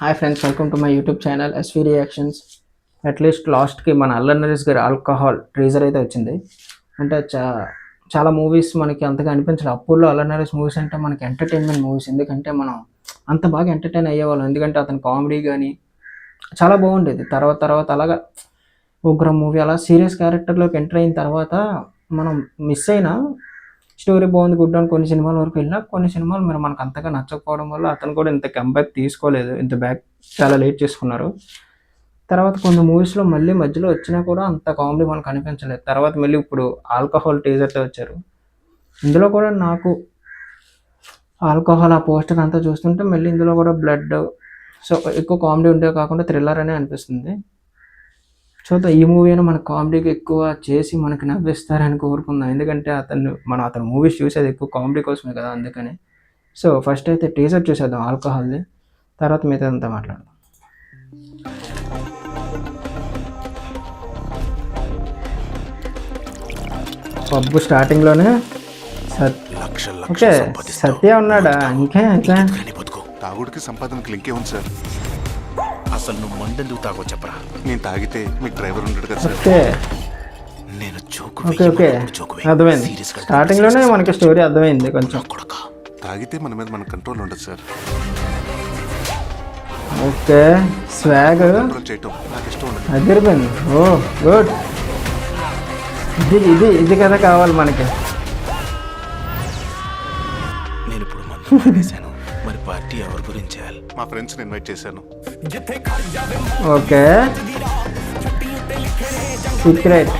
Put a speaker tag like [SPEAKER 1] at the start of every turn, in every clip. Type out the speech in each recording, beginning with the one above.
[SPEAKER 1] Hi friends, welcome to my YouTube channel SV reactions. At least లాస్ట్కి మన అల్లరి నరేష్ గారి alcohol teaser అయితే వచ్చింది. అంటే చాలా మూవీస్ మనకి అంతగా అనిపించలేదు. అప్పుల్లో అల్లరి నరేష్ మూవీస్ అంటే మనకి ఎంటర్టైన్మెంట్ మూవీస్, ఎందుకంటే మనం అంత బాగా ఎంటర్టైన్ అయ్యేవాళ్ళం. ఎందుకంటే అతని కామెడీ కానీ చాలా బాగుండేది. తర్వాత అలాగా ఉగ్రం మూవీ అలా సీరియస్ క్యారెక్టర్లోకి ఎంటర్ అయిన తర్వాత మనం మిస్ అయిన స్టోరీ బాగుంది, గుడ్ అని కొన్ని సినిమాల వరకు వెళ్ళినా, కొన్ని సినిమాలు మరి మనకు అంతగా నచ్చకపోవడం వల్ల అతను కూడా ఇంత కంబ్యాక్ తీసుకోలేదు. ఇంత బ్యాక్ చాలా లేట్ చేసుకున్నారు. తర్వాత కొన్ని మూవీస్లో మళ్ళీ మధ్యలో వచ్చినా కూడా అంత కామెడీ మనకు అనిపించలేదు. తర్వాత మళ్ళీ ఇప్పుడు ఆల్కహాల్ టీజర్తో వచ్చారు. ఇందులో కూడా నాకు ఆల్కహాల్ ఆ పోస్టర్ అంతా చూస్తుంటే మళ్ళీ ఇందులో కూడా బ్లడ్, సో ఎక్కువ కామెడీ ఉండే కాకుండా థ్రిల్లర్ అనే అనిపిస్తుంది. సో ఈ మూవీ అయినా మన కామెడీకి ఎక్కువ చేసి మనకి నవ్విస్తారని కోరుకుందాం. ఎందుకంటే అతని మూవీస్ చూసేది ఎక్కువ కామెడీ కోసమే కదా, అందుకని. సో ఫస్ట్ అయితే టీజర్ చూసేద్దాం ఆల్కహాల్ది, తర్వాత మిగతాదంతా మాట్లాడదాం. పబ్బు స్టార్టింగ్లోనే ఓకే సత్య ఉన్నాడా? ఇంకే
[SPEAKER 2] తాగుడికి సంపాదనకి లింకే ఉంది సార్.
[SPEAKER 3] అసలు నువ్వు మందెందుకు తాగో చెప్పరా?
[SPEAKER 2] నేను తాగితే మీకు డ్రైవర్ ఉండడు కదా సార్.
[SPEAKER 1] ఓకే
[SPEAKER 3] నేను
[SPEAKER 1] ఓకే అర్థమైంది. స్టార్టింగ్లోనే మనకి స్టోరీ అర్థమైంది కొంచెం.
[SPEAKER 2] తాగితే మన మీద మన కంట్రోల్ ఉండదు సార్.
[SPEAKER 1] ఓకే స్వాగ్
[SPEAKER 2] కంట్రోల్ చేయటం నాకు ఇష్టం ఉండదు.
[SPEAKER 1] అదిరిపోయింది. ఓ గుడ్. ఇది కదా కావాలి మనకి.
[SPEAKER 3] నేను ఇప్పుడు మందు తాగేశాను, మరి పార్టీ ఎవరి గురించి చేయాలి?
[SPEAKER 2] మా ఫ్రెండ్స్ని ఇన్వైట్ చేశాను.
[SPEAKER 1] Okay secret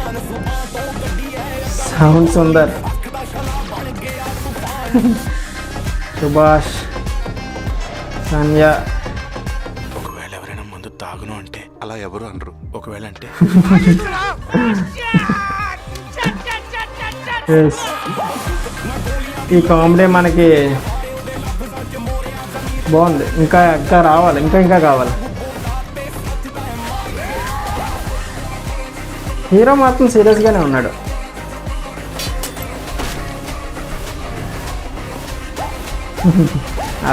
[SPEAKER 1] sound Sundar, Subhash, Sandhya.
[SPEAKER 3] ఒకవేళ ఎవరైనా మందు తాగును అంటే
[SPEAKER 2] అలా ఎవరు అనరు.
[SPEAKER 3] ఒకవేళ అంటే
[SPEAKER 1] ఈ కామెడీ మనకి బాగుంది. ఇంకా రావాలి, ఇంకా కావాలి. హీరో మాత్రం సీరియస్గానే ఉన్నాడు.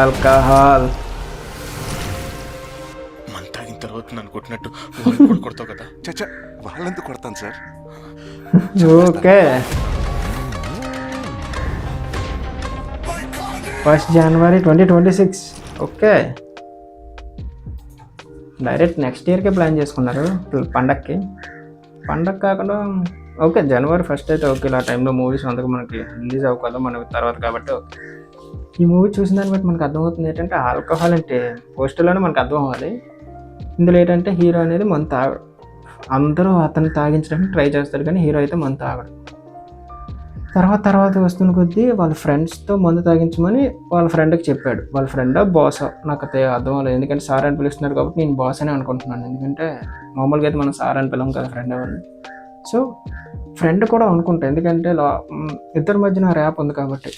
[SPEAKER 1] ఆల్కహాల్
[SPEAKER 3] మందు తాగిన తర్వాత నన్ను కొట్టినట్టు వాళ్ళని కూడా కొడతావు కదా?
[SPEAKER 2] చచ్చా, వాళ్ళెందుకు కొడతాను సార్.
[SPEAKER 1] ఓకే 1 జనవరి 2026. ఓకే డైరెక్ట్ నెక్స్ట్ ఇయర్కే ప్లాన్ చేసుకున్నారు పండగకి. పండగ కాకుండా ఓకే జనవరి 1 అయితే ఓకే. ఇలా టైంలో మూవీస్ అంతకు మనకి రిలీజ్ అవ్వకూడదు మనకి తర్వాత కాబట్టి ఓకే. ఈ మూవీ చూసిన దాన్ని బట్టి మనకు అర్థమవుతుంది ఏంటంటే ఆల్కహాల్ అంటే పోస్టర్లోనే మనకు అర్థం అవ్వాలి. ఇందులో ఏంటంటే హీరో అనేది మందు తాగడు. అందరూ అతను తాగించడానికి ట్రై చేస్తారు కానీ హీరో అయితే మందు తాగడు. తర్వాత వస్తున్న కొద్దీ వాళ్ళ ఫ్రెండ్స్తో మందు తాగించమని వాళ్ళ ఫ్రెండ్కి చెప్పాడు. వాళ్ళ ఫ్రెండ్ బాస్ నాకు అయితే అర్థం అవ్వలేదు, ఎందుకంటే సార్ అని పిలుస్తున్నారు కాబట్టి నేను బాస్ అని అనుకుంటున్నాను. ఎందుకంటే మామూలుగా అయితే మనం సార్ అని పిలం కదా ఫ్రెండ్ ఎవరిని. సో ఫ్రెండ్ కూడా అనుకుంటా, ఎందుకంటే ఇద్దరి మధ్యన ర్యాప్ ఉంది కాబట్టి.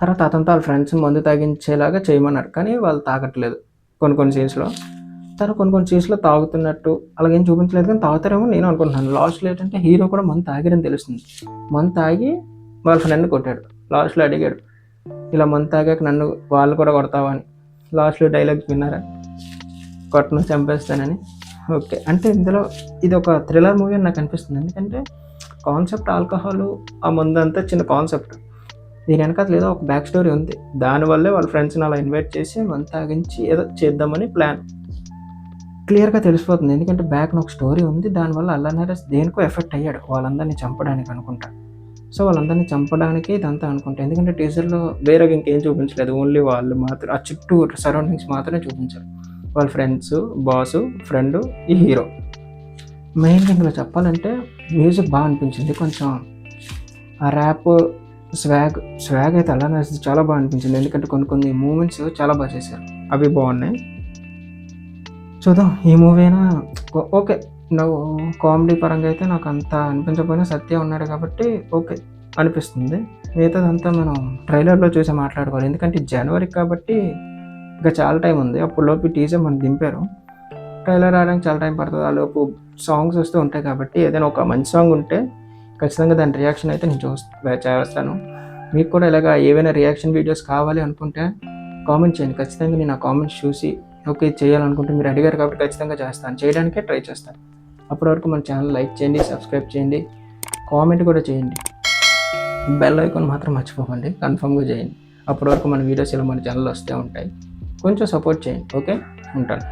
[SPEAKER 1] తర్వాత అతనితో వాళ్ళ ఫ్రెండ్స్ని మందు తాగించేలాగా చేయమన్నారు కానీ వాళ్ళు తాగట్లేదు కొన్ని సీన్స్లో. తర్వాత కొన్ని సీన్స్లో తాగుతున్నట్టు అలాగేం చూపించలేదు కానీ తాగుతారేమో నేను అనుకుంటున్నాను. లాస్ట్లో ఏంటంటే హీరో కూడా మందు తాగారని తెలుస్తుంది. మందు తాగి వాళ్ళ ఫ్రెండ్ కొట్టాడు. లాస్ట్లో అడిగాడు, ఇలా మందు తాగాక నన్ను వాళ్ళు కూడా కొడతావా అని. లాస్ట్లో డైలాగ్ విన్నారా, కొట్టను చంపేస్తానని. ఓకే అంటే ఇందులో ఇది ఒక థ్రిల్లర్ మూవీ అని నాకు అనిపిస్తుంది. ఎందుకంటే కాన్సెప్ట్ ఆల్కహాల్ ఆ మందు అంతా చిన్న కాన్సెప్ట్, దీని వెనకాల ఏదో ఒక బ్యాక్ స్టోరీ ఉంది. దానివల్లే వాళ్ళ ఫ్రెండ్స్ని అలా ఇన్వైట్ చేసి మందు తాగించి ఏదో చేద్దామని ప్లాన్ క్లియర్గా తెలిసిపోతుంది. ఎందుకంటే బ్యాక్న ఒక స్టోరీ ఉంది. దానివల్ల అల్లరి నరేష్ దేనికో ఎఫెక్ట్ అయ్యాడు వాళ్ళందరినీ చంపడానికి అనుకుంటా. సో వాళ్ళందరినీ చంపడానికి ఇదంతా అనుకుంటా. ఎందుకంటే టీజర్లో వేరేగా ఇంకేం చూపించలేదు, ఓన్లీ వాళ్ళు మాత్రం ఆ చుట్టూ సరౌండింగ్స్ మాత్రమే చూపించారు. వాళ్ళ ఫ్రెండ్స్, బాసు, ఫ్రెండ్, ఈ హీరో. మెయిన్గా ఇందులో చెప్పాలంటే మ్యూజిక్ బాగా అనిపించింది. కొంచెం ఆ ర్యాప్ స్వాగ్ అయితే అల్లరి నరేష్ చాలా బాగా అనిపించింది. ఎందుకంటే కొన్ని మూమెంట్స్ చాలా బాగా చేశారు, అవి బాగున్నాయి. చూద్దాం ఈ మూవీ అయినా ఓకే. నువ్వు కామెడీ పరంగా అయితే నాకు అంత అనిపించకపోయినా సత్య ఉన్నాడు కాబట్టి ఓకే అనిపిస్తుంది. మిగతాదంతా మనం ట్రైలర్లో చూసి మాట్లాడుకోవాలి. ఎందుకంటే జనవరి కాబట్టి ఇంకా చాలా టైం ఉంది. అప్పుడులోపు టీజర్ మనం దింపారు, ట్రైలర్ రావడానికి చాలా టైం పడుతుంది. ఆ లోపు సాంగ్స్ వస్తూ ఉంటాయి కాబట్టి ఏదైనా ఒక మంచి సాంగ్ ఉంటే ఖచ్చితంగా దాని రియాక్షన్ అయితే నేను చేస్తాను. మీకు కూడా ఇలాగ ఏవైనా రియాక్షన్ వీడియోస్ కావాలి అనుకుంటే కామెంట్ చేయండి. ఖచ్చితంగా నేను ఆ కామెంట్స్ చూసి ఓకే ఇది చేయాలనుకుంటే మీరు అడిగారు కాబట్టి ఖచ్చితంగా చేస్తాను, చేయడానికే ట్రై చేస్తాను. అప్పటి వరకు మన ఛానల్ లైక్ చేయండి, సబ్స్క్రైబ్ చేయండి, కామెంట్ కూడా చేయండి. బెల్ ఐకాన్ మాత్రం మర్చిపోకండి, కన్ఫర్మ్గా చేయండి. అప్పటి వరకు మన వీడియోస్ ఇలా మన ఛానల్లో వస్తూ ఉంటాయి. కొంచెం సపోర్ట్ చేయండి. ఓకే, ఉంటాను.